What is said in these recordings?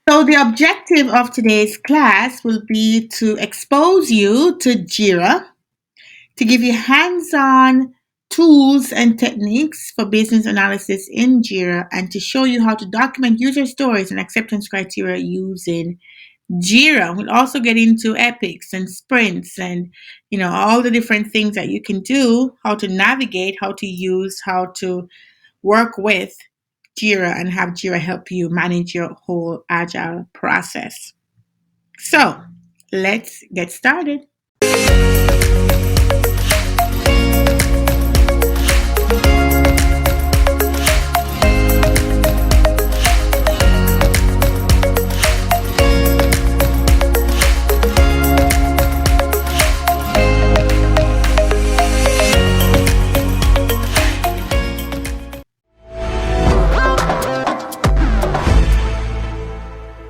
So, the objective of today's class will be to expose you to Jira, to give you hands on tools and techniques for business analysis in Jira, and to show you how to document user stories and acceptance criteria using Jira. We'll also get into epics and sprints and all the different things that you can do, how to navigate, how to use, how to work with Jira and have Jira help you manage your whole agile process. So, let's get started.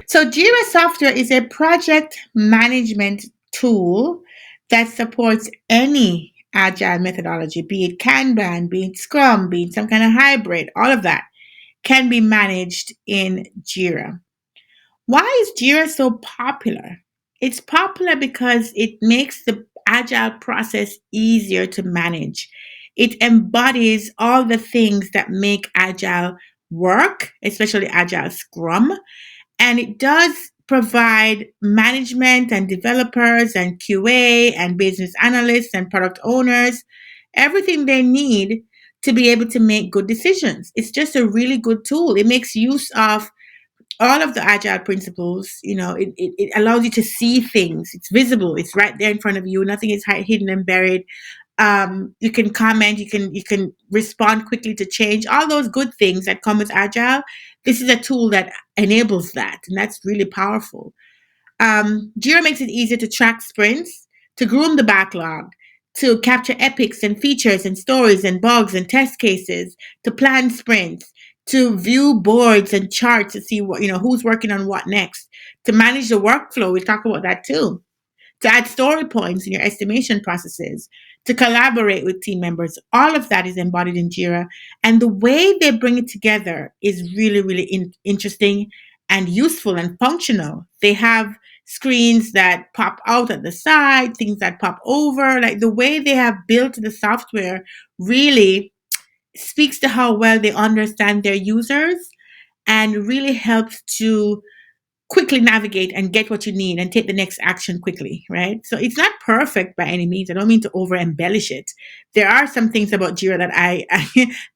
So, Jira software is a project management tool that supports any agile methodology, be it Kanban, be it Scrum, be it some kind of hybrid, all of that can be managed in Jira. Why is Jira so popular? It's popular because it makes the agile process easier to manage. It embodies all the things that make agile work, especially agile Scrum, and it does provide management and developers and QA and business analysts and product owners everything they need to be able to make good decisions. It's just a really good tool. It makes use of all of the agile principles. It allows you to see things. It's visible. It's right there in front of you. Nothing is hidden and buried. You can comment, you can respond quickly to change, all those good things that come with agile. This is a tool that enables that, and that's really powerful. Jira makes it easier to track sprints, to groom the backlog, to capture epics and features and stories and bugs and test cases, to plan sprints, to view boards and charts to see what who's working on what next, to manage the workflow. We'll talk about that too, to add story points in your estimation processes, to collaborate with team members. All of that is embodied in Jira. And the way they bring it together is really, really interesting and useful and functional. They have screens that pop out at the side, things that pop over. Like the way they have built the software really speaks to how well they understand their users and really helps to quickly navigate and get what you need and take the next action quickly, right? So it's not perfect by any means. I don't mean to over embellish it. There are some things about Jira that I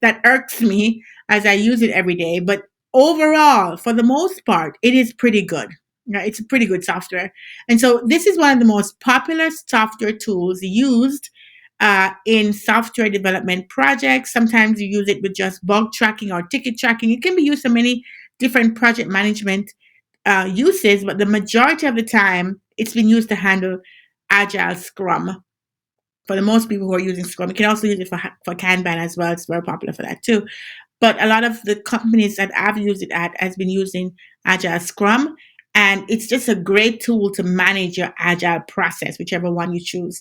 that irks me as I use it every day, but overall, for the most part, it is pretty good. Right? It's a pretty good software. And so this is one of the most popular software tools used in software development projects. Sometimes you use it with just bug tracking or ticket tracking. It can be used for many different project management uses, but the majority of the time it's been used to handle agile Scrum. For the most people who are using Scrum, you can also use it for Kanban as well. It's very popular for that too. But a lot of the companies that I've used it at has been using agile Scrum, and it's just a great tool to manage your agile process, whichever one you choose.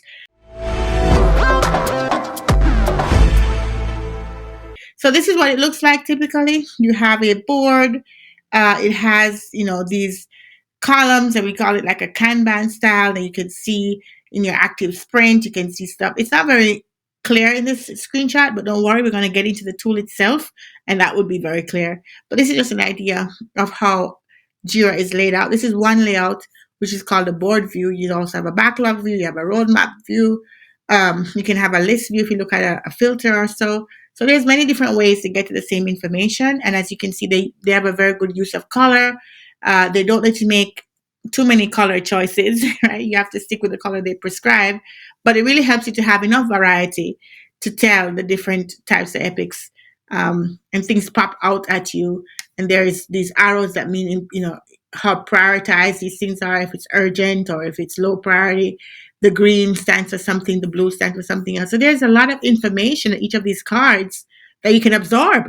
So this is what it looks like typically. You have a board. It has, these columns, and we call it like a Kanban style, that you can see in your active sprint. You can see stuff. It's not very clear in this screenshot, but don't worry, we're going to get into the tool itself, and that would be very clear. But this is just an idea of how Jira is laid out. This is one layout, which is called the board view. You also have a backlog view. You have a roadmap view. You can have a list view if you look at a filter or so. So there's many different ways to get to the same information. And as you can see, they have a very good use of color. They don't let you make too many color choices, right? You have to stick with the color they prescribe. But it really helps you to have enough variety to tell the different types of epics, and things pop out at you. And there's these arrows that mean, how prioritized these things are, if it's urgent or if it's low priority. The green stands for something, the blue stands for something else. So there's a lot of information in each of these cards that you can absorb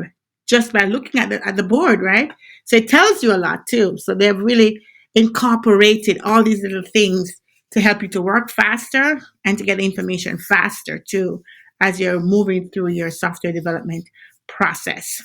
just by looking at the board, right? So it tells you a lot too. So they've really incorporated all these little things to help you to work faster and to get the information faster too as you're moving through your software development process.